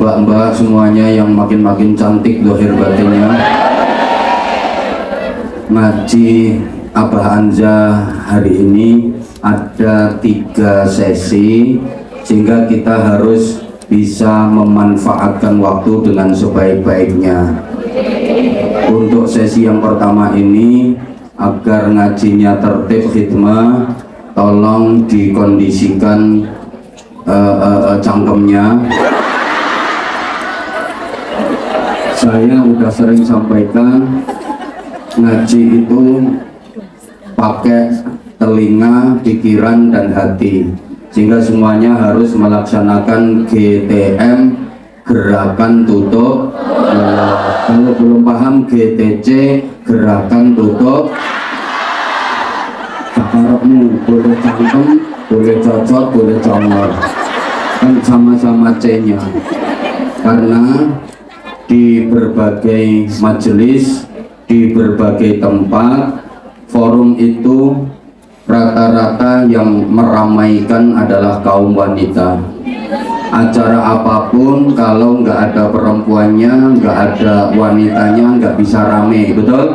mbak-mbak semuanya yang makin-makin cantik dohir batinnya. Ngaji Abah Anza hari ini ada 3 sesi, sehingga kita harus bisa memanfaatkan waktu dengan sebaik-baiknya. Untuk sesi yang pertama ini, agar ngajinya tertib khidmah, tolong dikondisikan cangkemnya. Saya udah sering sampaikan, ngaji itu pakai telinga, pikiran, dan hati, sehingga semuanya harus melaksanakan GTM, gerakan tutup. Kalau belum paham GTC, gerakan tutup. Sakarepmu boleh cangkem, boleh cocok, boleh congor, kan sama-sama C-nya. Karena di berbagai majelis, di berbagai tempat, forum itu rata-rata yang meramaikan adalah kaum wanita. Acara apapun kalau nggak ada perempuannya, nggak ada wanitanya, nggak bisa rame, betul?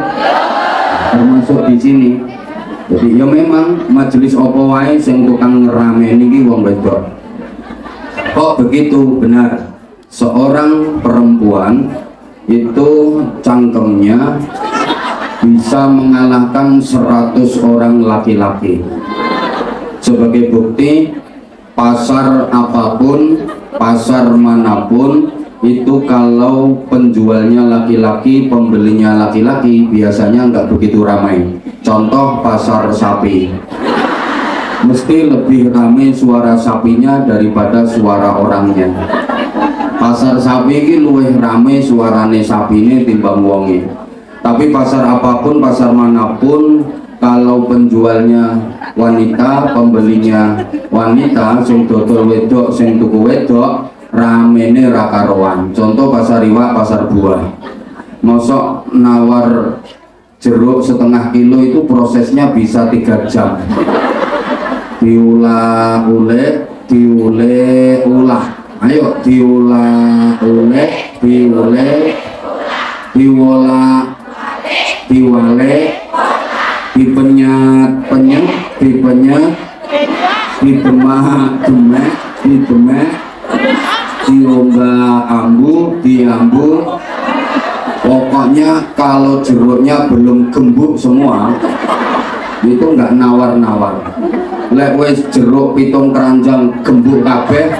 Termasuk di sini. Jadi ya memang majelis opo wae sing tukang ngerame niki wong wedok. Kok begitu? Benar. Seorang perempuan itu cangkemnya bisa mengalahkan 100 orang laki-laki. Sebagai bukti, pasar apapun, pasar manapun, itu kalau penjualnya laki-laki, pembelinya laki-laki, biasanya nggak begitu ramai. Contoh pasar sapi, mesti lebih ramai suara sapinya daripada suara orangnya. Pasar sapi ini luwih ramai suarane sapine timbang wonge. Tapi pasar apapun, pasar manapun, kalau penjualnya wanita, pembelinya wanita, sing dodol wedok, sing tuku wedok, ramene ra karuan. Contoh pasar iwak, pasar buah. Mosok nawar jeruk setengah kilo itu prosesnya bisa 3 jam. Diulah-ulek, diule-ulah. Ayo diulah-ulek, diule, diwola, diwale, dipenyat-penyat, dipenyat, didemak-demek, didemek, diombak-ambu, diambu. Pokoknya kalau jeruknya belum gembuk semua, itu nggak nawar-nawar. Lek wis jeruk pitung keranjang gembuk kabeh,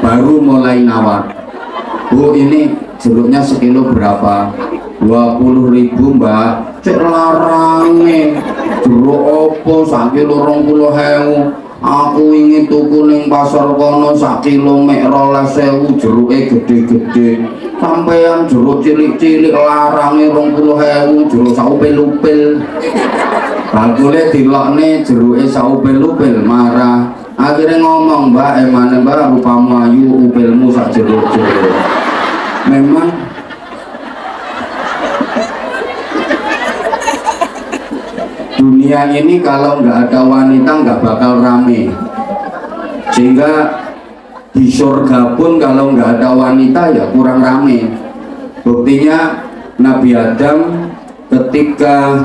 baru mulai nawar. Bu, ini jeruknya sekilo berapa? 20.000 mbak. Cek larange, jeruk opo sakilo 20.000. Aku ingin tuku ning pasar kono sakilo mek 12.000, jeruke gede-gede. Sampeyan jeruk cilik-cilik larange 20.000, jeruk saupil-upil. Bakule dilokne jeruke saupil-upil, marah. Akhirnya ngomong, mbak, emane mbak, rupamu ayu, upilmu sak jeruk-jeruk. Memang dunia ini kalau nggak ada wanita nggak bakal rame, sehingga di surga pun kalau nggak ada wanita ya kurang rame. Buktinya Nabi Adam ketika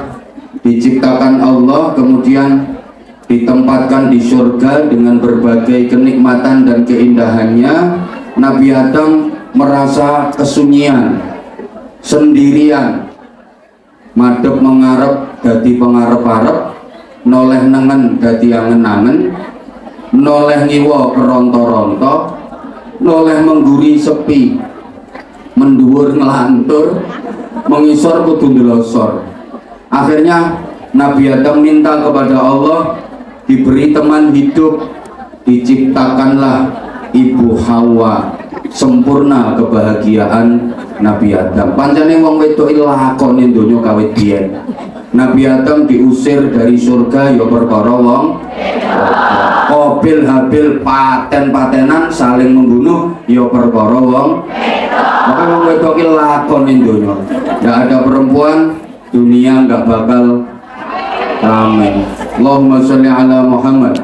diciptakan Allah kemudian ditempatkan di surga dengan berbagai kenikmatan dan keindahannya, Nabi Adam merasa kesunyian, sendirian, madhep mengarep dadi pengarep-arep, noleh nengen dadi angen-angen, noleh ngiwa keronto-ronto, noleh mengguri sepi, menduwur ngelantur, mengisor kudu ndelosor. Akhirnya Nabi Adam minta kepada Allah diberi teman hidup, diciptakanlah Ibu Hawa, sempurna kebahagiaan Nabi Adam. Pancene wong wedok lakone donya kawit biyen. Nabi Adam diusir dari surga ya perkara wong Qabil Habil paten-patenan saling membunuh ya perkara wong. Maka wong wedok iki lakone donya. Enggak ada perempuan, dunia enggak bakal ramai. Allahumma sholli ala Muhammad.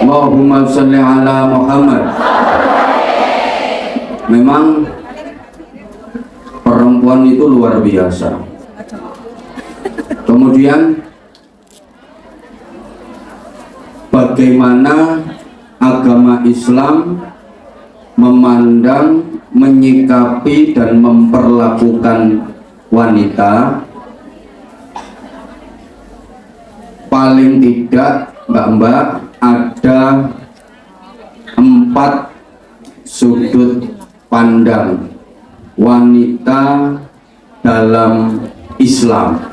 Allahumma sholli ala Muhammad. Memang perempuan itu luar biasa. Kemudian bagaimana agama Islam memandang, menyikapi dan memperlakukan wanita. Paling tidak mbak-mbak ada 4 sudut pandang wanita dalam Islam.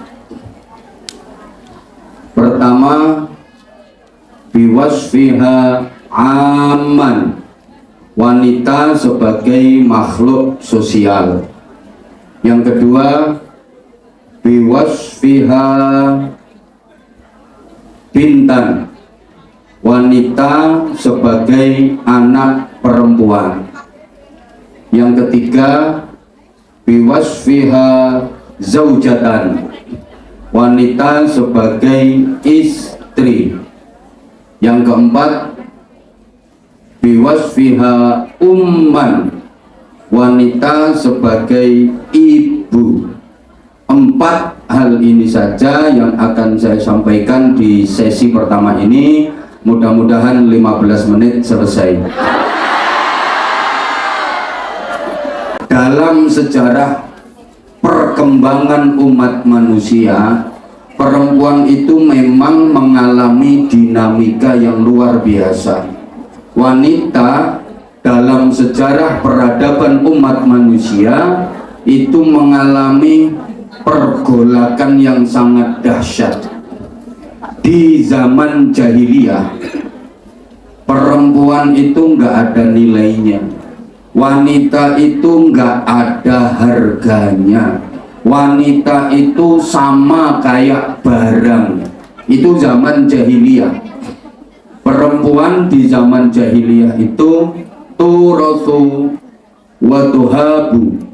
Pertama, biwasfiha aman, wanita sebagai makhluk sosial. Yang kedua, biwasfiha bintan, wanita sebagai anak perempuan. Yang ketiga, biwasfiha zaujatan, wanita sebagai istri. Yang keempat, biwasfiha umman, wanita sebagai ibu. 4 hal ini saja yang akan saya sampaikan di sesi pertama ini. Mudah-mudahan 15 menit selesai. Dalam sejarah perkembangan umat manusia, perempuan itu memang mengalami dinamika yang luar biasa. Wanita dalam sejarah peradaban umat manusia itu mengalami pergolakan yang sangat dahsyat. Di zaman jahiliyah, perempuan itu nggak ada nilainya, wanita itu nggak ada harganya, wanita itu sama kayak barang. Itu zaman jahiliyah. Perempuan di zaman jahiliyah itu turasu wa tuhabu.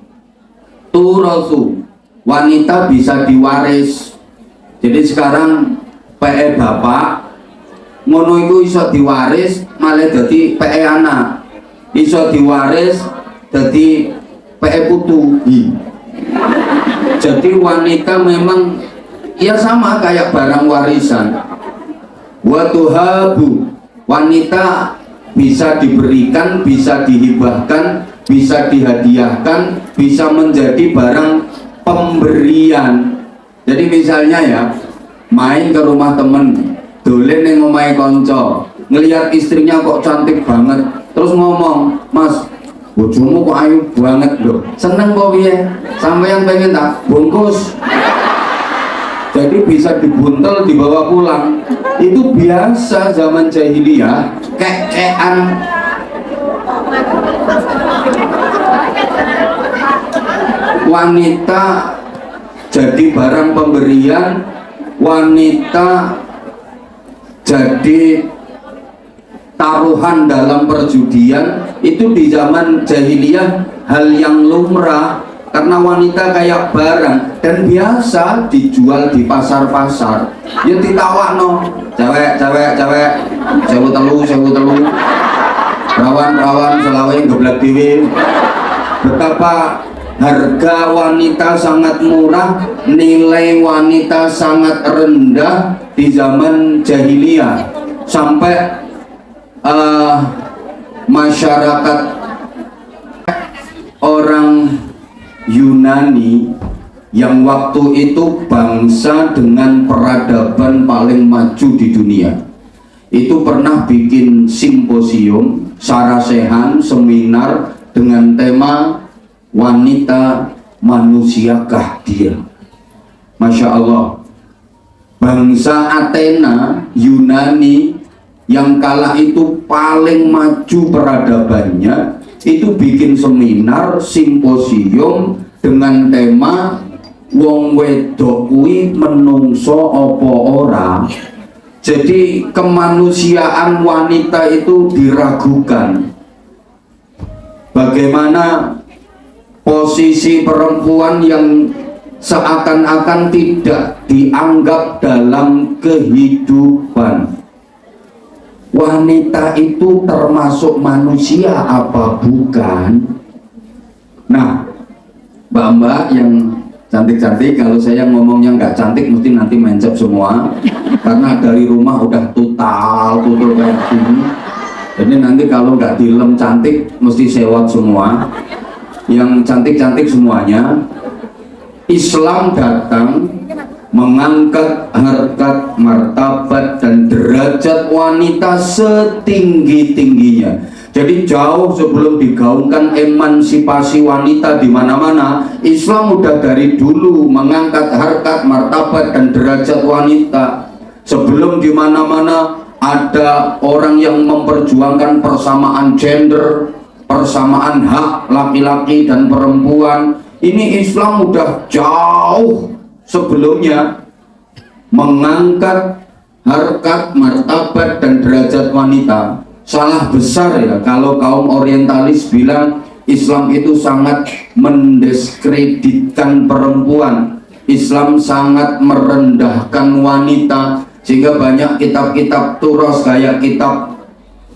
Turasu, wanita bisa diwaris. Jadi sekarang PE bapak ngono iku iso diwaris malah dadi PE anak, iso diwaris dadi PE putu. Jadi wanita memang ya sama kayak barang warisan. Wa tuhabu, wanita bisa diberikan, bisa dihibahkan, bisa dihadiahkan, bisa menjadi barang pemberian. Jadi misalnya ya, main ke rumah temen, dolen yang ngomai konco, ngelihat istrinya kok cantik banget, terus ngomong, "Mas, bojomu kok ayu banget loh, seneng kok ya, sampai yang pengen tak bungkus." Jadi bisa dibuntel, dibawa pulang. Itu biasa zaman jahiliyah, kekean. Wanita jadi barang pemberian, wanita jadi taruhan dalam perjudian. Itu di zaman jahiliyah hal yang lumrah, karena wanita kayak barang dan biasa dijual di pasar-pasar. Ya ditawakno, cewek, sewu telu, rawan selawe geblak dhewe. Betapa harga wanita sangat murah, nilai wanita sangat rendah di zaman jahiliyah, sampai masyarakat orang Yunani yang waktu itu bangsa dengan peradaban paling maju di dunia, itu pernah bikin simposium, sarasehan, seminar dengan tema wanita manusiakah dia. Masya Allah, bangsa Athena Yunani yang kala itu paling maju peradabannya, itu bikin seminar simposium dengan tema wong wedok kuwi menungso apa ora. Jadi kemanusiaan wanita itu diragukan. Bagaimana posisi perempuan yang seakan-akan tidak dianggap dalam kehidupan. Wanita itu termasuk manusia apa bukan? Nah, mbak-mbak yang cantik-cantik, kalau saya ngomongnya nggak cantik mesti nanti mencep semua, karena dari rumah udah tutul kayak gini. Jadi nanti kalau nggak dilem cantik mesti sewot semua. Yang cantik-cantik semuanya. Islam datang mengangkat harkat, martabat dan derajat wanita setinggi-tingginya. Jadi jauh sebelum digaungkan emansipasi wanita di mana-mana, Islam udah dari dulu mengangkat harkat, martabat dan derajat wanita. Sebelum di mana-mana ada orang yang memperjuangkan persamaan gender, persamaan hak laki-laki dan perempuan. Ini Islam udah jauh sebelumnya mengangkat harkat, martabat dan derajat wanita. Salah besar ya kalau kaum orientalis bilang Islam itu sangat mendiskreditkan perempuan. Islam sangat merendahkan wanita, sehingga banyak kitab-kitab turos kayak kitab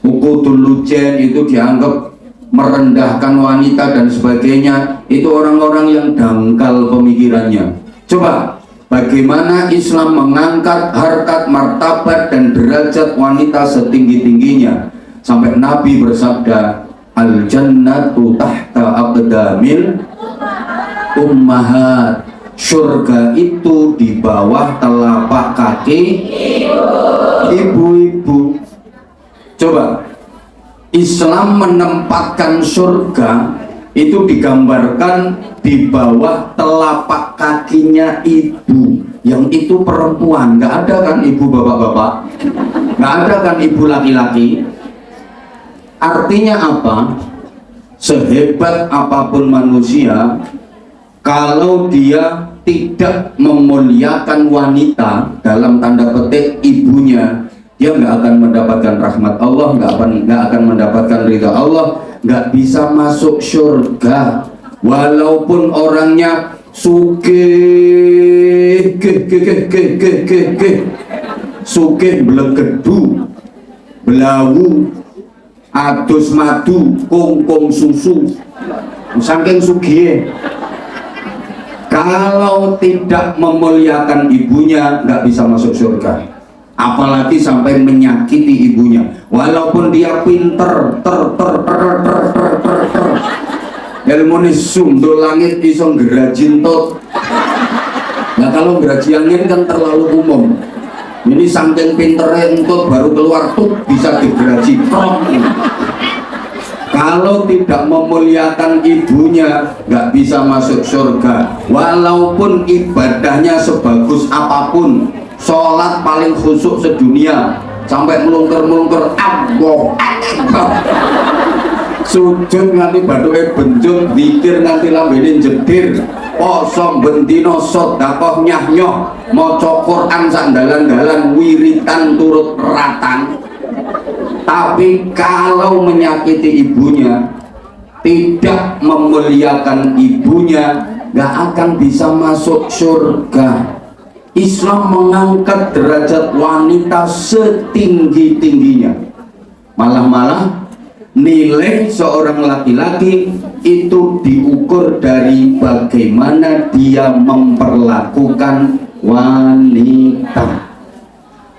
Uqudul Lujen itu dianggap merendahkan wanita dan sebagainya. Itu orang-orang yang dangkal pemikirannya. Coba bagaimana Islam mengangkat harkat, martabat dan derajat wanita setinggi-tingginya, sampai Nabi bersabda, al jannatu tahta aqdamil ummahat. Surga itu di bawah telapak kaki ibu-ibu. Coba Islam menempatkan surga itu digambarkan di bawah telapak kakinya ibu, yang itu perempuan. Nggak ada kan ibu bapak-bapak, nggak ada kan ibu laki-laki. Artinya apa? Sehebat apapun manusia, kalau dia tidak memuliakan wanita dalam tanda petik ibunya, dia nggak akan mendapatkan rahmat Allah, nggak akan mendapatkan ridha Allah, nggak bisa masuk surga. Walaupun orangnya sugih, sugih belegedu, belawu, adus madu, kongkong susu, saking sugih. Kalau tidak memuliakan ibunya, nggak bisa masuk surga. Apalagi sampai menyakiti ibunya, walaupun dia pinter, ilmunya sundul langit iso ngerajin tot. Nah kalau ngeraji angin kan terlalu umum. Ini saking pinternya entut baru keluar tuh bisa digeraji prok. Kalau tidak memuliakan ibunya, nggak bisa masuk surga. Walaupun ibadahnya sebagus apapun, sholat paling khusyuk sedunia, sampai melungker-melungker Allah Akbar, sujud nganti bathuke benjut, zikir nganti lambene jedir, poso bendino sedekah nyah-nyoh, maca Quran sak dalan-dalan, wiritan turut ratan. Tapi kalau menyakiti ibunya, tidak memuliakan ibunya, nggak akan bisa masuk surga. Islam mengangkat derajat wanita setinggi-tingginya. Malah nilai seorang laki-laki itu diukur dari bagaimana dia memperlakukan wanita.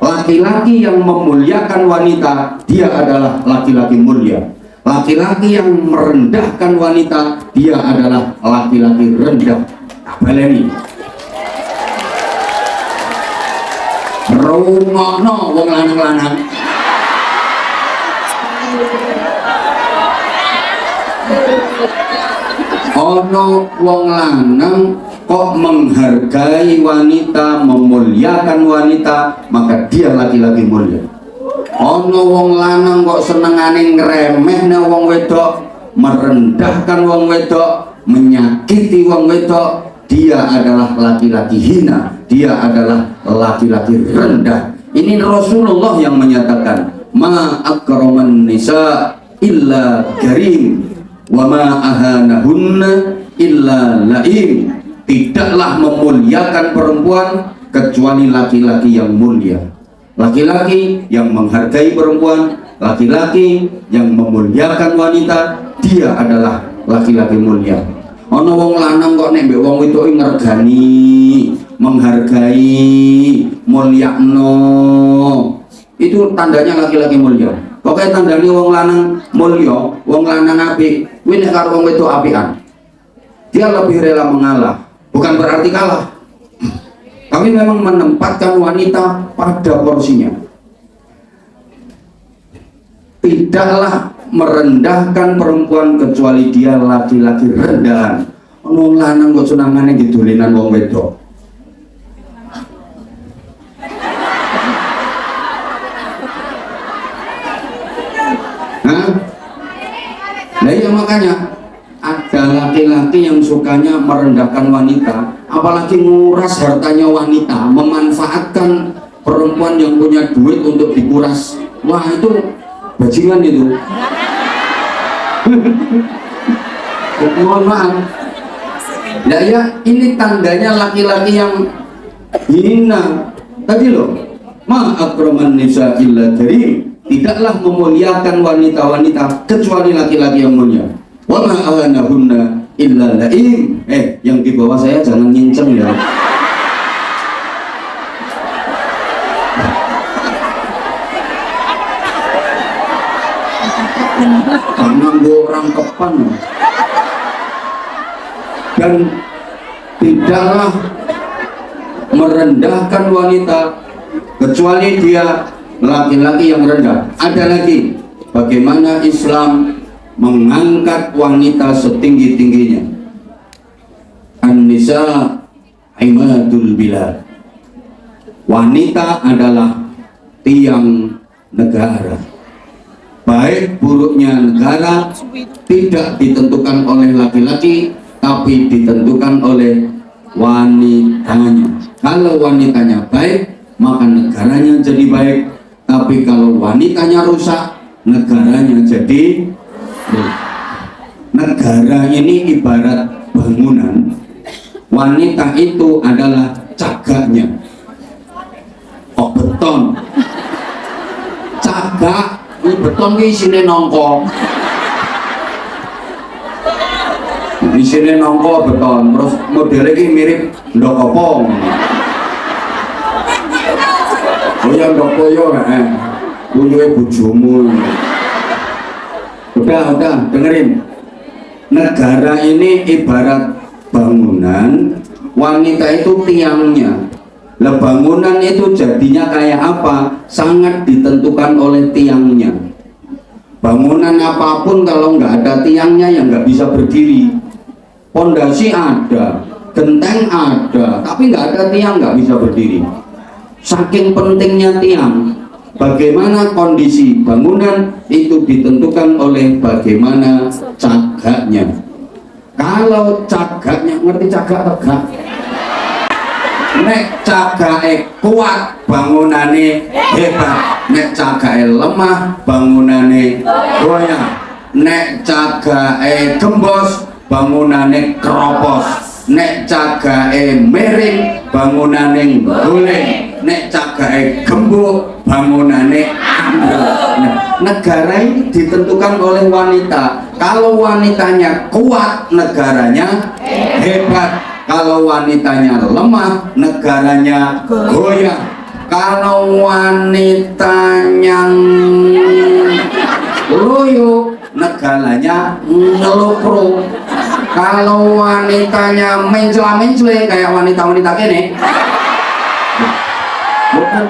Laki-laki yang memuliakan wanita, dia adalah laki-laki mulia. Laki-laki yang merendahkan wanita, dia adalah laki-laki rendah. Baleni rungokno wong lanang-lanang. Ono wong lanang kok menghargai wanita, memuliakan wanita, maka dia laki-laki mulia. Ono wong lanang kok senengane ngremehne wong wedok, merendahkan wong wedok, menyakiti wong wedok, dia adalah laki-laki hina, dia adalah laki-laki rendah. Ini Rasulullah yang menyatakan, ma akraman nisa illa karim wa ma ahanahunna illa laim. Tidaklah memuliakan perempuan kecuali laki-laki yang mulia, laki-laki yang menghargai perempuan, laki-laki yang memuliakan wanita, dia adalah laki-laki mulia. Ana wong lanang kok nek mbek wong wedok ngergani, menghargai, mulyakno. Itu tandanya laki-laki mulia. Pokoknya tandanya wong lanang mulia, wong lanang apik, kuwi nek karo wong wedok apikan. Dia lebih rela mengalah, bukan berarti kalah. Tapi memang menempatkan wanita pada porsinya. Tidaklah merendahkan perempuan kecuali dia laki-laki rendahan. Wong lanang kok senangane didolenan wong wedok. Nah iya makanya ada laki-laki yang sukanya merendahkan wanita, apalagi nguras hartanya wanita, memanfaatkan perempuan yang punya duit untuk dikuras. Wah itu bajingan itu. Mohon maaf. Nah ya ini tandanya laki-laki yang hina. Tadi loh, ma akraman nisa illa karim. Tidaklah memuliakan wanita-wanita kecuali laki-laki yang mulia. Wa ma ahanahunna illa laim. Yang di bawah saya jangan nyinceng ya. Karena orang kepan. Dan tidaklah merendahkan wanita kecuali dia laki-laki yang rendah. Ada lagi bagaimana Islam mengangkat wanita setinggi-tingginya. An-nisa imadul bilad. Wanita adalah tiang negara. Baik buruknya negara tidak ditentukan oleh laki-laki, tapi ditentukan oleh wanitanya. Kalau wanitanya baik, maka negaranya jadi baik. Tapi kalau wanitanya rusak, negaranya jadi rusak. Negara ini ibarat bangunan. Wanita itu adalah cagaknya. Oh beton. Cagak, ini beton ini isinya nongko. Isinya nongko beton. Terus modelnya ini mirip ndokopong. Oh ya ndok koyo punyuke bojomu. Udah dengerin. Negara ini ibarat bangunan, wanita itu tiangnya. Lah bangunan itu jadinya kayak apa? Sangat ditentukan oleh tiangnya. Bangunan apapun kalau nggak ada tiangnya ya nggak bisa berdiri. Pondasi ada, genteng ada, tapi nggak ada tiang nggak bisa berdiri. Saking pentingnya tiang, bagaimana kondisi bangunan itu ditentukan oleh bagaimana cagaknya. Kalau cagaknya, ngerti cagak tegak? Nek cagake kuat, bangunane hebat. Nek cagake lemah, bangunane goyah. Nek cagake gembos, bangunane keropos. Nek cagake miring, bangunane guling. Nek cagake gembuk, bangunane ambruk. Nah, negara ini ditentukan oleh wanita. Kalau wanitanya kuat, negaranya hebat. Kalau wanitanya lemah, negaranya goyah. Kalau wanitanya loyo, negaranya ngelukro. Kalau wanitanya mencela-mencela kayak wanita-wanita kene, bukan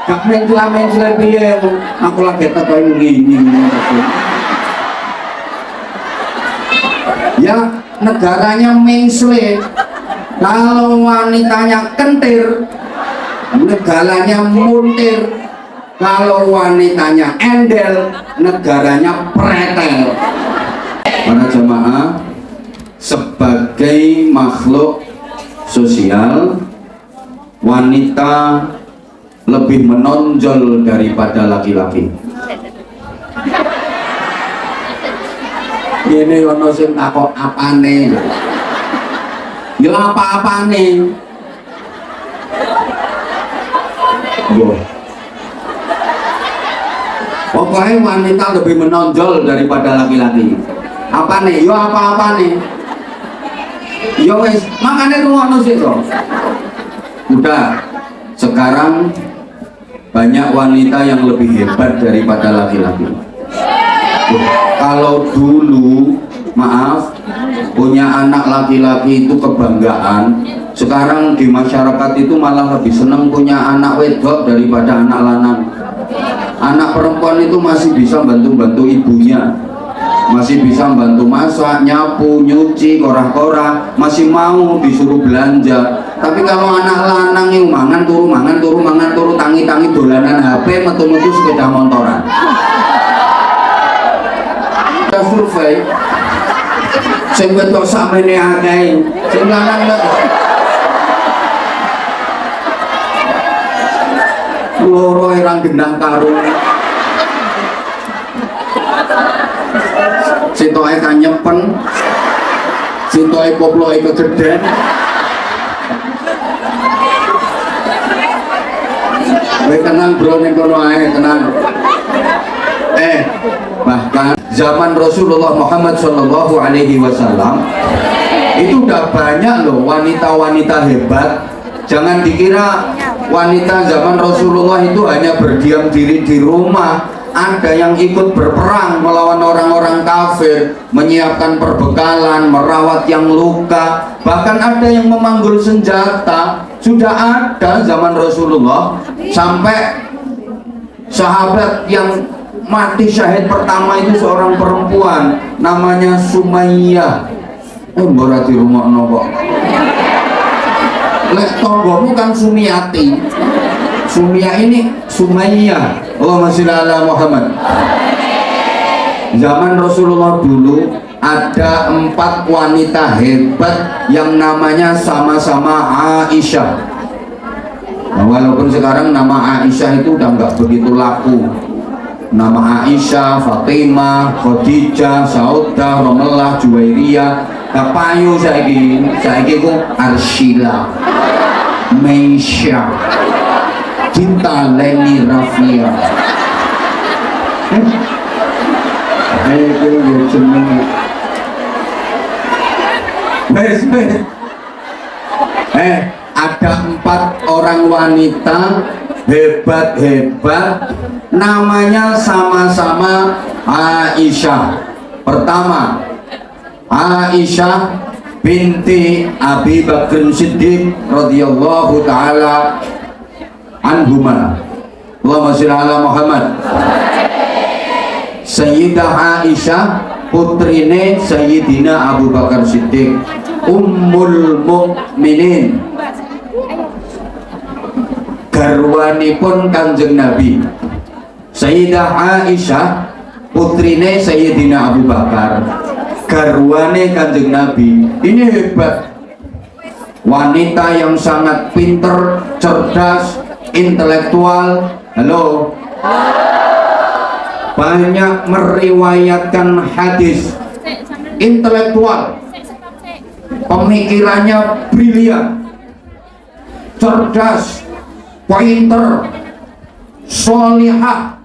gak mencela-mencela piye, aku lagi tekan ngini. Ya negaranya mencela. Kalau wanitanya kentir, negaranya muntir. Kalau wanitanya endel, negaranya pretel. Para jemaah, sebagai makhluk sosial, wanita lebih menonjol daripada laki-laki. Ini ono sing takok apane? Ya apa-apane. Pokoknya wanita lebih menonjol daripada laki-laki. Apa nih? Yo apa-apa nih? Ya wes, makanya rumono sih toh. Udah, sekarang banyak wanita yang lebih hebat daripada laki-laki. Kalau dulu, maaf, punya anak laki-laki itu kebanggaan. Sekarang di masyarakat itu malah lebih senang punya anak wedok daripada anak lanang. Anak perempuan itu masih bisa bantu-bantu ibunya, masih bisa bantu masak, nyapu, nyuci, korah-korah, masih mau disuruh belanja. Tapi kalau anak lanang yang mangan turu, tangi-tangi dolanan HP, metu-metu sepeda motoran. Kita survei, sing wedok sakmene akeh, sing lanang loro erang gendang karung. Sitoke kanyepen, sitoke poploke kegeden. Kowe tenang bro, ning kono ae tenang. Bahkan zaman Rasulullah Muhammad Shallallahu Alaihi Wasallam itu udah banyak loh wanita-wanita hebat. Jangan dikira wanita zaman Rasulullah itu hanya berdiam diri di rumah. Ada yang ikut berperang melawan orang-orang kafir, menyiapkan perbekalan, merawat yang luka, bahkan ada yang memanggul senjata. Sudah ada zaman Rasulullah, sampai sahabat yang mati syahid pertama itu seorang perempuan namanya Sumayyah. Berarti rumah kok. Lek tonggomu kan Sumiyati. Sumia ini Sumayyah. Allahumma sholli ala Muhammad. Zaman Rasulullah dulu ada 4 wanita hebat yang namanya sama-sama Aisyah. Nah, walaupun sekarang nama Aisyah itu udah nggak begitu laku. Nama Aisyah, Fatimah, Khadijah, Saudah, Romelah, Juwairiyah, kapayu saiki ku Arsyila, Meisya, Cinta, Leni, Rafia. Ada 4 orang wanita hebat-hebat, namanya sama-sama Aisyah. Pertama, Aisyah binti Abi Bakr Siddiq radhiyallahu taala anhuma. Allahumma sholli ala Muhammad. Sayyidah Aisyah putrine Sayyidina Abu Bakar Siddiq, Ummul Mukminin, garwanipun Kanjeng Nabi. Sayyidah Aisyah putrine Sayyidina Abu Bakar, garwane Kanjeng Nabi. Ini hebat, wanita yang sangat pinter, cerdas, intelektual. Halo, banyak meriwayatkan hadis, intelektual, pemikirannya brilian, cerdas, pinter, sholihah,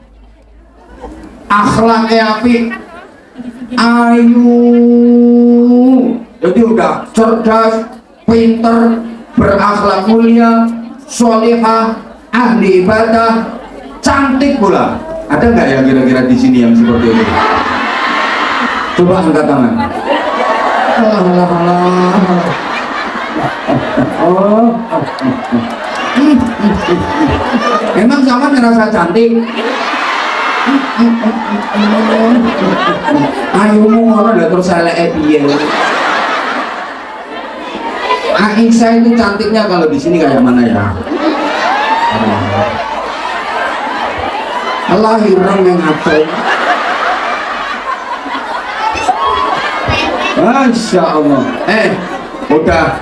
akhlaknya apik, ayu. Jadi udah cerdas, pinter, berakhlak mulia, sholihah, ahli ibadah, cantik pula. Ada nggak ya kira-kira di sini yang seperti itu? Coba angkat tangan. Emang sama ngerasa cantik? Ayumu ngono udah terus elek piye. Aisyah itu cantiknya kalau di sini kayak mana ya? Lahiran yang ngapain? Masya Allah. Udah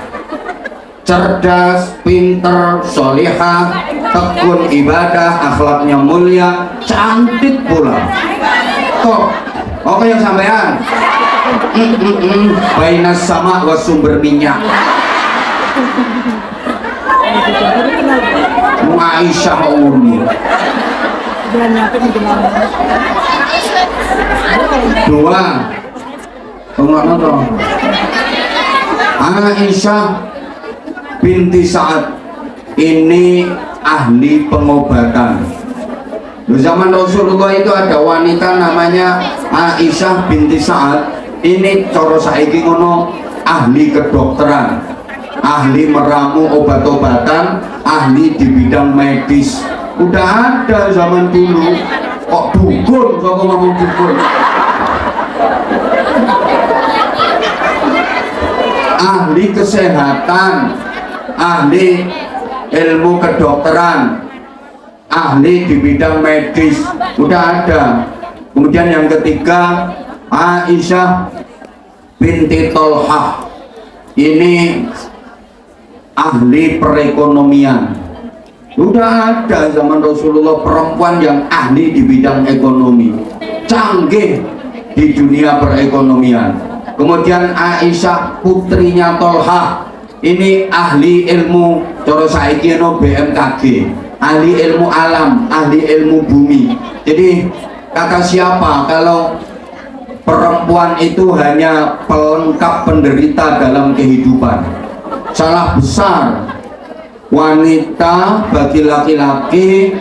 cerdas, pinter, sholihah, tekun ibadah, akhlaknya mulia, cantik pula. Kok? Oke yang sampean? Bainas sama was sumber minyak. Aisyah Umi. 2. Tengok nonton. Aisyah binti Sa'ad ini ahli pengobatan. Di zaman Rasulullah itu ada wanita namanya Aisyah binti Sa'ad. Ini coro saiki ngono ahli kedokteran, ahli meramu obat-obatan, ahli di bidang medis. Udah ada zaman dulu. Kok dukun, kok ngomong dukun. Ahli kesehatan, ahli ilmu kedokteran, ahli di bidang medis, udah ada. Kemudian yang ketiga, Aisyah binti Tolhah, ini ahli perekonomian. Udah ada zaman Rasulullah perempuan yang ahli di bidang ekonomi, canggih di dunia perekonomian. Kemudian Aisyah putrinya Tolhah, ini ahli ilmu coro saiki no BMKG, ahli ilmu alam, ahli ilmu bumi. Jadi kata siapa kalau perempuan itu hanya pelengkap penderita dalam kehidupan? Salah besar. Wanita bagi laki-laki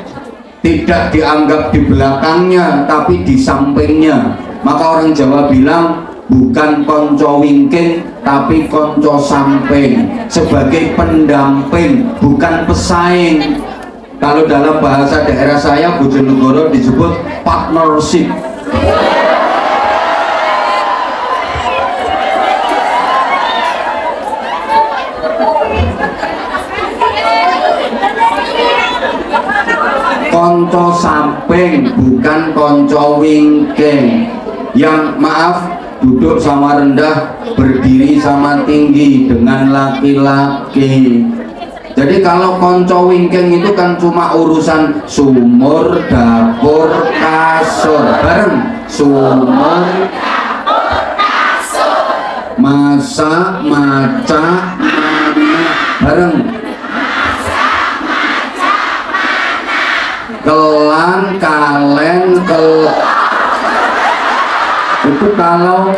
tidak dianggap di belakangnya tapi di sampingnya. Maka orang Jawa bilang bukan konco wingking tapi konco samping, sebagai pendamping bukan pesaing. Kalau dalam bahasa daerah saya Bojonegoro disebut partnership. Konco samping bukan konco wingking. Yang maaf, duduk sama rendah, berdiri sama tinggi dengan laki-laki. Jadi kalau konco wingking itu kan cuma urusan sumur, dapur, kasur. Bareng sumur, dapur, kasur. Masak, macak, mana. Bareng kelan, kalen, itu kalau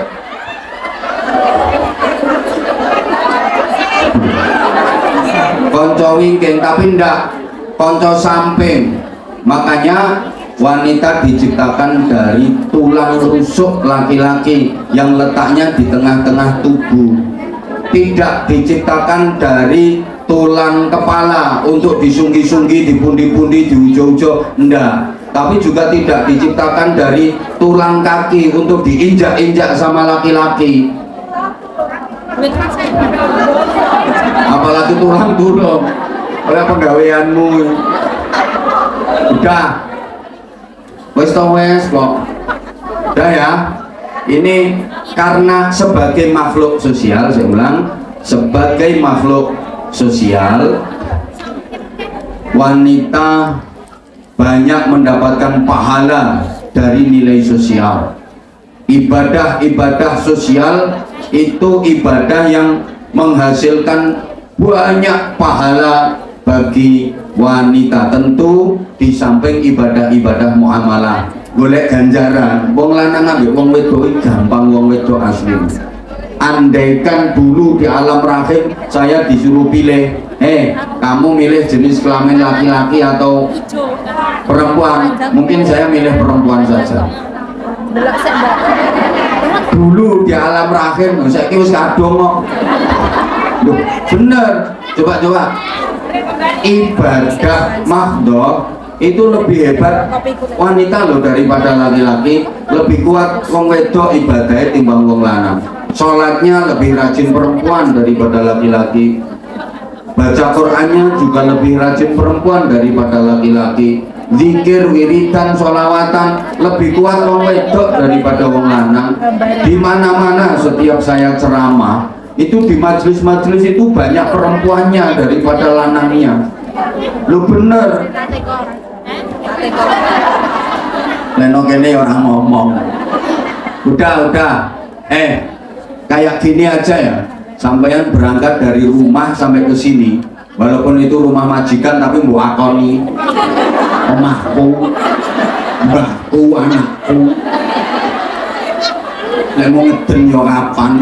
konco wingking, tapi ndak konco samping. Makanya wanita diciptakan dari tulang rusuk laki-laki yang letaknya di tengah-tengah tubuh, tidak diciptakan dari tulang kepala untuk disunggi-sunggi, dipundi-pundi, diujo-ujo, enggak. Tapi juga tidak diciptakan dari tulang kaki untuk diinjak-injak sama laki-laki. Apalagi tulang turun oleh penggaweanmu. Udah wes kok udah ya. Ini karena sebagai makhluk sosial, saya ulang, sebagai makhluk sosial, wanita banyak mendapatkan pahala dari nilai sosial. Ibadah-ibadah sosial itu ibadah yang menghasilkan banyak pahala bagi wanita. Tentu di samping ibadah-ibadah muamalah, golek ganjaran, wong lanang ambek wong wedok gampang, wong wedok asli. Andaikan dulu di alam rahim saya disuruh pilih, kamu milih jenis kelamin laki-laki atau perempuan, mungkin saya milih perempuan saja. Dulu di alam rahim, saya kira kadung kok. Loh, bener, coba ibadah mahdhah itu lebih hebat wanita loh daripada laki-laki. Lebih kuat wong wedok ibadahnya timbang wong lanang. Sholatnya lebih rajin perempuan daripada laki-laki. Baca Qur'annya juga lebih rajin perempuan daripada laki-laki. Zikir, wiridan, sholawatan lebih kuat wong wedok daripada wong lanang. Di mana-mana setiap saya ceramah itu di majelis-majelis itu banyak perempuannya daripada lanangnya. Lu bener. Leno kene orang ngomong. Udah. Kayak gini aja ya. Sampeyan berangkat dari rumah sampai ke sini, walaupun itu rumah majikan tapi mbok akoni omahku, mbahku, anakku. Nek mau ngeden yo kapan?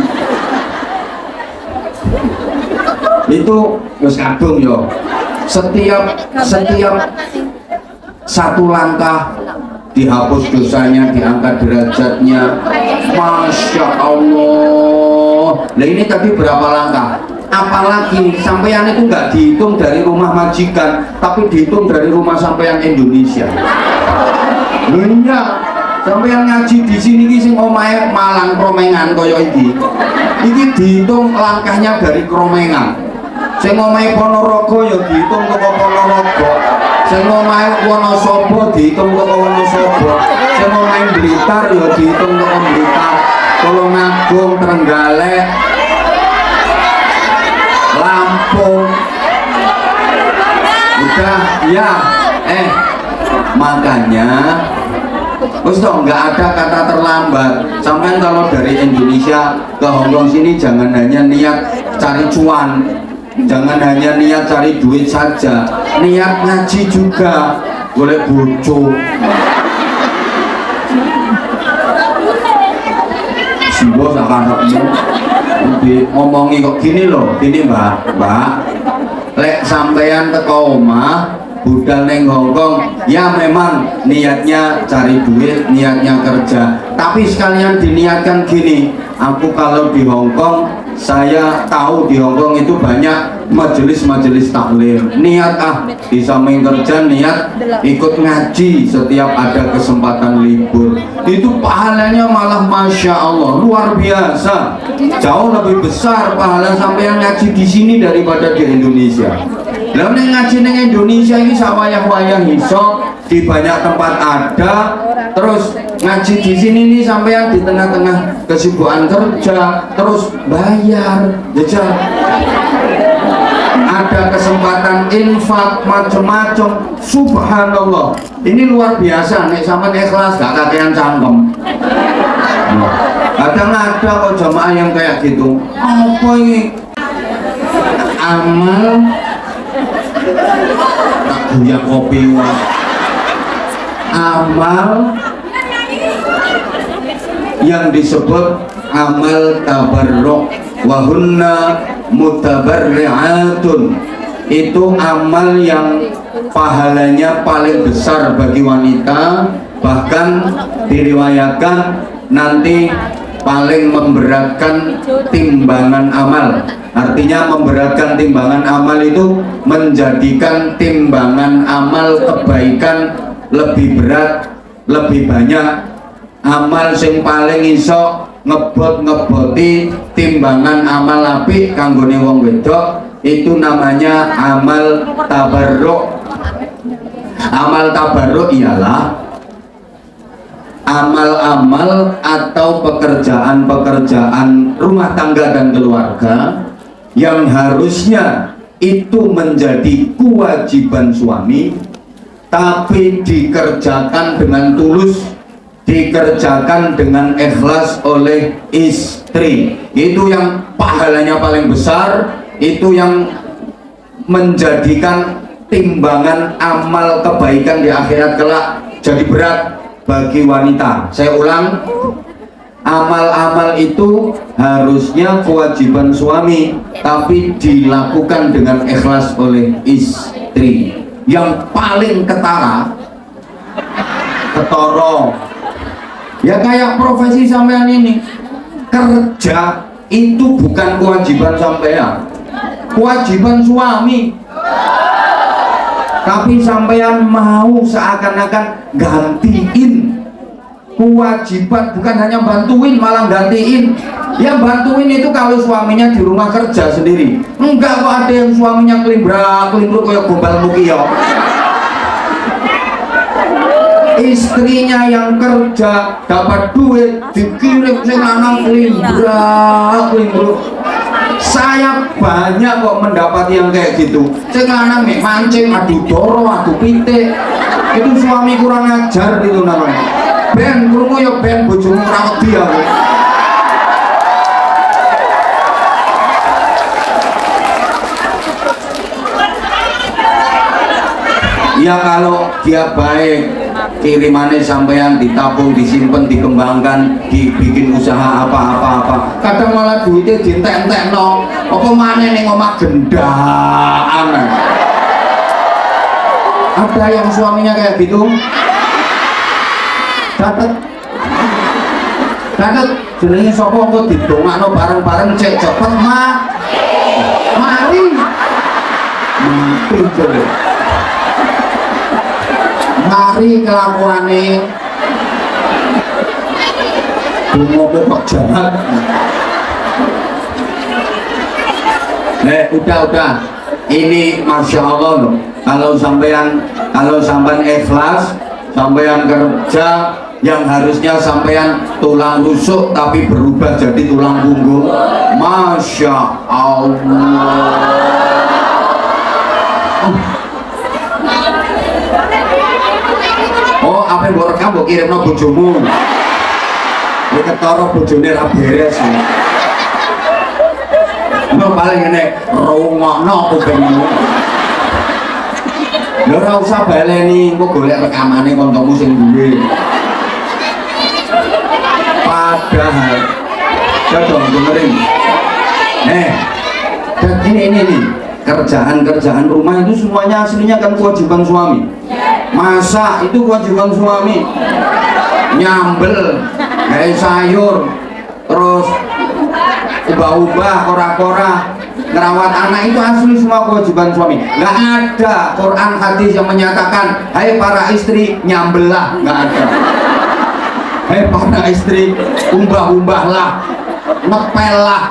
Itu wis kadung yo. Setiap satu langkah dihapus dosanya, diangkat derajatnya. Masya Allah. Nah ini tadi berapa langkah? Apalagi sampeyan itu nggak dihitung dari rumah majikan, tapi dihitung dari rumah sampeyan Indonesia. Iya, sampeyan ngaji di sini ki sing omahe Malang Kromengan kaya iki. Iki dihitung langkahnya dari Kromengan. Sing omahe Ponorogo ya dihitung teko Ponorogo. Sing omahe Wonosobo dihitung teko Wonosobo. Sing omahe Blitar ya dihitung teko Blitar. Tulungagung, Trenggalek, Lampung. Udah ya, makanya terus toh nggak ada kata terlambat. Sampai kalau dari Indonesia ke Hongkong sini jangan hanya niat cari cuan, jangan hanya niat cari duit saja, niat ngaji juga. Boleh bojo si bos akan ngomongi kok gini loh, gini mbak, lek sampean teko omah budal neng Hongkong, ya memang niatnya cari duit, niatnya kerja, tapi sekalian diniatkan gini, aku kalau di Hongkong, saya tahu di Hongkong itu banyak majelis-majelis taklim, niat di samping kerja niat ikut ngaji setiap ada kesempatan libur, itu pahalanya malah Masya Allah luar biasa, jauh lebih besar pahala sampai yang ngaji di sini daripada di Indonesia. Lalu ngaji di Indonesia ini sawayah-wayah iso di banyak tempat ada, terus ngaji di sini nih sampean di tengah-tengah kesibukan kerja, terus bayar, jajal. Ada kesempatan infak macam-macam, subhanallah. Ini luar biasa, nek sampean ikhlas gak kakean cangkem. Kadang ada kok jamaah yang kayak gitu. Apa ini? Amal tak goyang kopi wah. Amal yang disebut amal tabarruk wahunna mutabarri'atun, itu amal yang pahalanya paling besar bagi wanita, bahkan diriwayatkan nanti paling memberatkan timbangan amal. Artinya memberatkan timbangan amal itu menjadikan timbangan amal kebaikan lebih berat, lebih banyak. Amal sing paling iso ngeboti timbangan amal apik kanggone wong wedok itu namanya amal tabarruk. Amal tabarruk ialah amal-amal atau pekerjaan-pekerjaan rumah tangga dan keluarga yang harusnya itu menjadi kewajiban suami, tapi dikerjakan dengan tulus, dikerjakan dengan ikhlas oleh istri. Itu yang pahalanya paling besar, itu yang menjadikan timbangan amal kebaikan di akhirat kelak jadi berat bagi wanita. Saya ulang, amal-amal itu harusnya kewajiban suami, tapi dilakukan dengan ikhlas oleh istri. Yang paling ketara, ketoro, ya kayak profesi sampean ini, kerja itu bukan kewajiban sampean, kewajiban suami. Tapi sampean mau seakan-akan gantiin kewajiban, bukan hanya bantuin, malah gantiin. Yang bantuin itu kalau suaminya di rumah kerja sendiri. Enggak kok, ada yang suaminya kelimbrak-kelimbrak kayak gombal mukio. Istrinya yang kerja dapat duit dikirim sing lanang kelimbrak-kelimbrak. Saya banyak kok mendapati yang kayak gitu. Sing lanang mek mancing, adu doro, adu pitik. Itu suami kurang ajar itu namanya. Ben krungu ya ben bojomu ora wedi aku. Ya kalau dia baik, kirimannya sampean ditabung, disimpan, dikembangkan, dibikin usaha apa-apa. Kadang malah duitnya dientek-entekno. Apa maneh ning omah gendaan. Ada yang suaminya kayak gitu? Dapat jenenge sapa kok didongakno bareng-bareng cek cepet mari mati coba. Mari kelakuane bunga kok jahat. Udah ini Masya Allah loh. Kalau sampean ikhlas, sampean kerja yang harusnya sampean tulang rusuk tapi berubah jadi tulang punggung, Masya Allah. Oh, apa yang mbok rekam mbok kirimno bojomu. Nek ketara bojone ra beres. Mbok paling ngene rungokno kupingmu. Lha ora usah baleni, engko golek rekamane kancamu sing duwe. Padahal dong dengerin. Dan ini kerjaan rumah itu semuanya aslinya kan kewajiban suami. Masak itu kewajiban suami. Nyambel, kayak sayur, terus ubah-ubah, kora-kora, ngerawat anak itu asli semua kewajiban suami. Nggak ada Quran hadis yang menyatakan hai para istri nyambellah, nggak ada. Hai para istri umbah-umbahlah, ngepellah,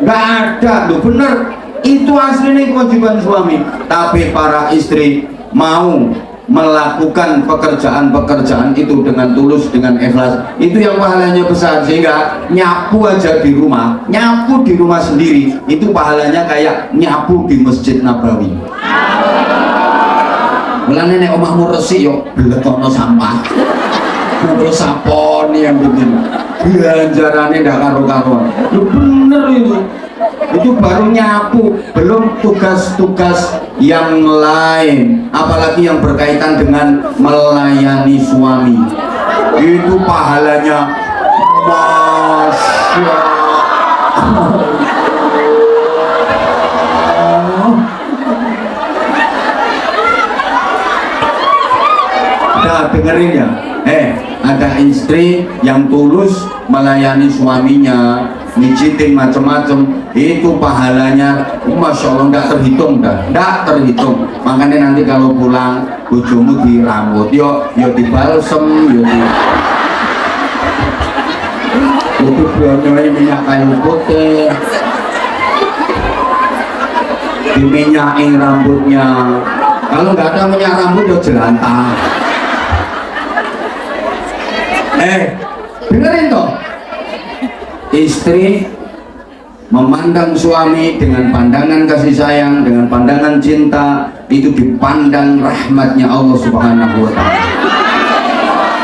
nggak ada. Loh bener, itu aslinya kewajiban suami. Tapi para istri mau melakukan pekerjaan-pekerjaan itu dengan tulus, dengan ikhlas, itu yang pahalanya besar. Sehingga nyapu aja di rumah, nyapu di rumah sendiri itu pahalanya kayak nyapu di Masjid Nabawi. Mulane nek omahmu resik yo beletono sampah. Terus saponi yang begini, ganjarannya ndak karu-karuan. Bener itu baru nyapu, belum tugas-tugas yang lain, apalagi yang berkaitan dengan melayani suami. Itu pahalanya Masya Allah. Nah, dengerin ya. Ada istri yang tulus melayani suaminya, mijitin macam-macam, itu pahalanya Masya Allah nggak terhitung terhitung. Makanya nanti kalau pulang bojomu dirambut yo dibalsem, itu banyaknya minyak kayu putih, diminyakin rambutnya. Kalau nggak ada minyak rambut yo jelantah. Dengerin toh, istri memandang suami dengan pandangan kasih sayang, dengan pandangan cinta, itu dipandang rahmatnya Allah Subhanahu wa Ta'ala.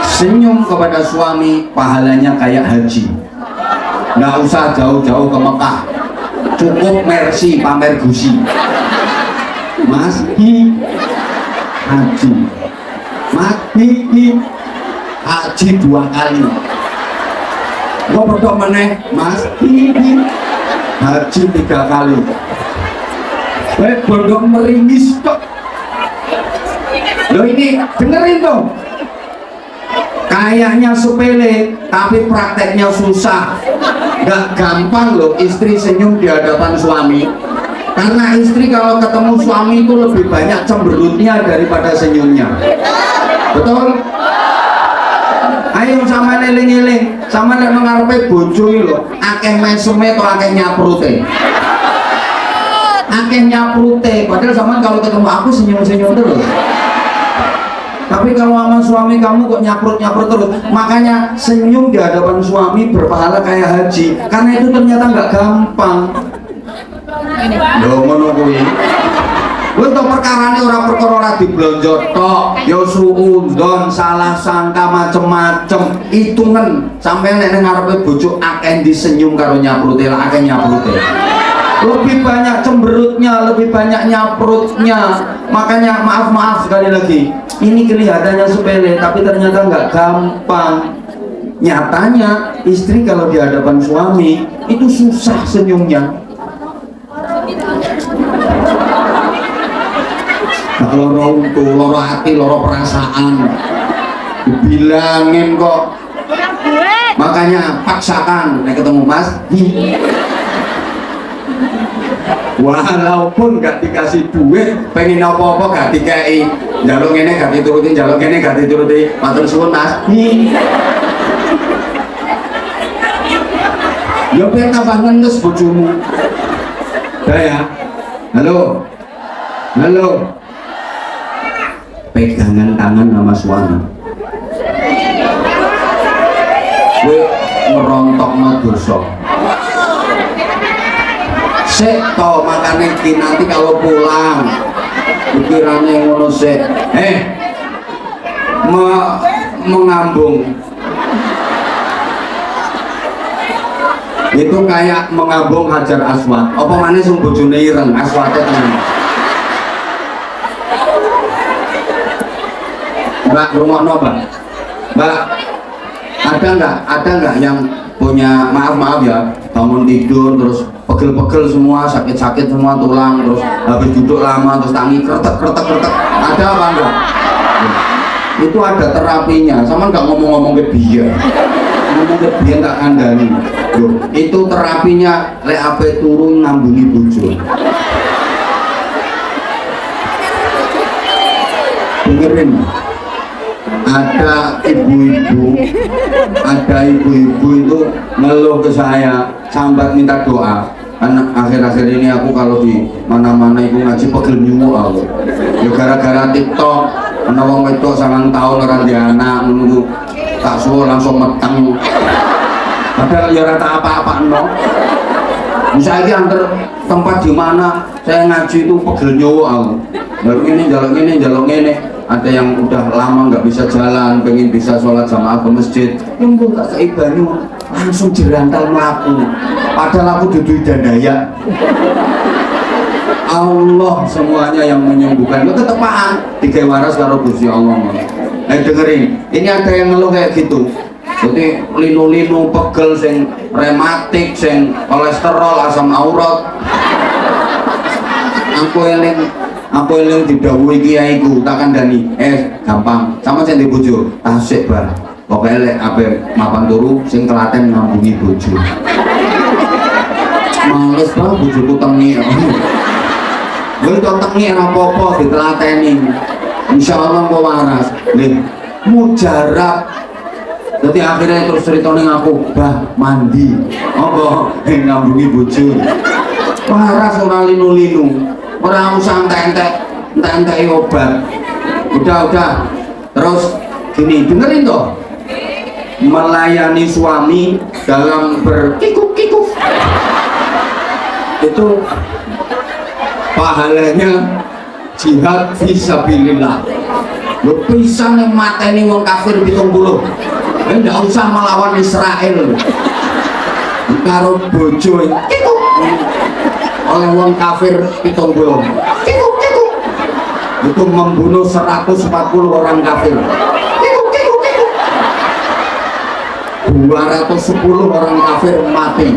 Senyum kepada suami pahalanya kayak haji, nggak usah jauh-jauh ke Mekah, cukup mercy pamer gusi, Mas haji, haji 2 kali. Gua berdoa meneh Mas haji 3 kali. Berdoa meringis kok. Loh ini dengerin dong. Kayaknya sepele tapi prakteknya susah. Gak gampang loh istri senyum di hadapan suami. Karena istri kalau ketemu suami itu lebih banyak cemberutnya daripada senyumnya. Betul? Ayo sama eling-eling, sama nek ngarepe bojo iki lho, akeh meseme to akeh nyaprute. Akeh nyaprute, padahal sama kalau ketemu aku senyum-senyum terus. Tapi kalau sama suami kamu kok nyaprut-nyaprut terus. Makanya senyum di hadapan suami berpahala kayak haji. Karena itu ternyata nggak gampang. Loh ngono kuwi. Untuk perkarane ora perkara ora diblonjo tok, ya suudon, salah sangka macem-macem. Hitungan sampai nek ngarepe bojo akeh disenyum karo nyaprute, akeh nyaprute. lebih banyak cemberutnya, lebih banyak nyaprutnya. Makanya maaf sekali lagi, ini kelihatannya sepele tapi ternyata nggak gampang. Nyatanya istri kalau di hadapan suami itu susah senyumnya. Gak loro untu, loro hati, loro perasaan. Dibilangin kok. Makanya paksakan nek ketemu Mas. Walaupun gak dikasih duit, pengen apa-apa gak dikei. Njaluk ngene gak dituruti, njaluk ngene gak dituruti. Matur suwun Mas. Ya pengen tambah ngendes bojomu. Udah ya. Halo. Halo. Pegangan tangan sama suami. Kowe ngerontokno dosa. Sik to makane iki nanti kalau pulang pikirannya ngono sik. Mengambung. Itu kayak mengambung Hajar Aswad. Apa maneh sing bojone ireng aswate tenan. Mbak, rumahno Mbak. Mbak, ada nggak yang punya maaf ya bangun tidur terus pegel-pegel semua, sakit-sakit semua tulang, terus habis duduk lama terus tangi kretek, ada apa enggak? Itu ada terapinya, sama nggak ngomong-ngomong ke dia, ngomong ke dia nggak kandani. Itu terapinya lek ape turun ngambungi bojo. Dengerin, ada ibu-ibu itu ngeluh ke saya, sambat minta doa. Karena akhir-akhir ini aku kalau di mana-mana ibu ngaji pegel nyuwuk aku. Ya gara-gara TikTok, ana wong wedok 9 tahun ora ndek anak menunggu tak suwo langsung meteng. Padahal ya ora tak apa-apano. Misalnya antar tempat di mana saya ngaji itu pegel nyuwuk aku. Jaluk ini. Ada yang udah lama nggak bisa jalan, pengen bisa sholat jamaah ke masjid, yang gue tak keibanyu langsung jerantal melaku. Padahal aku duduk dandaya. Allah semuanya yang menyembuhkan. Itu ketepaan tiga waras karo Gusti Allah. Dengerin, ini ada yang ngeluh kayak gitu. Jadi linu-linu pegel, sing rematik, sing kolesterol, asam urat. Aku eling didhawuhi kiaiku tak kandhani gampang sama sing di bojo tasik bar pokoke lek ape mapan turu sing telaten ngambungi bojo. Males banget bojoku tengi. Gue to tengi ora apa-apa ditelateni. Insyaallah kok waras. Nggih, mujarab. Dadi akhirnya terus ceritane aku bah mandi. Apa ngambungi bojo. Waras ora linu-linu. Orang usah entek obat. Udah. Terus gini, dengerin toh. Melayani suami dalam berkikuk-kikuk itu pahalanya jihad fisabilillah. Lu bisa nih mateni wong kafir 70. Enggak usah melawan Israel. Karo bojo kikuk. Oleh wong kafir 70 kikuk itu membunuh 140 orang kafir. Kikuk 210 orang kafir mati.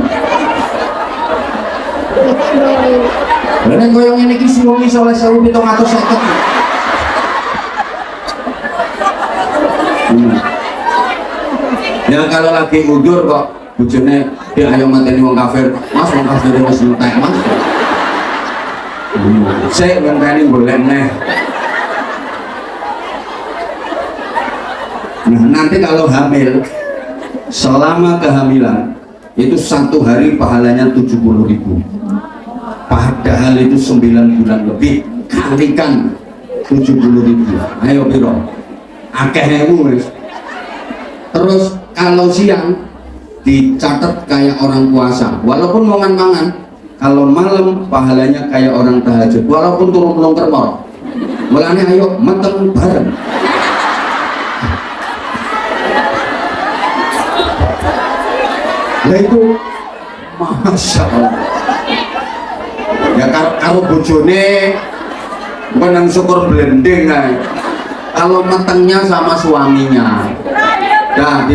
Nek koyo ngene iki suwi oleh 1750. Ya kalau lagi mundur kok bojone dia ayo mateni wong kafir. Mas wong kafir wis entek, Mas. Sik ngenteni golek neh. Nah, nanti kalau hamil selama kehamilan itu 1 hari pahalanya 70.000. Padahal itu 9 bulan lebih, kalikan 70.000. Ayo piro? Akeh wis. Terus kalau siang dicatat kayak orang puasa, walaupun mangan-mangan. Kalau malam pahalanya kayak orang tahajud, walaupun turun melongker mor. Mulane ayo meteng bareng. Nah itu Masya Allah. Ya karo bojone menang syukur blending. Kalau matengnya sama suaminya. Nah,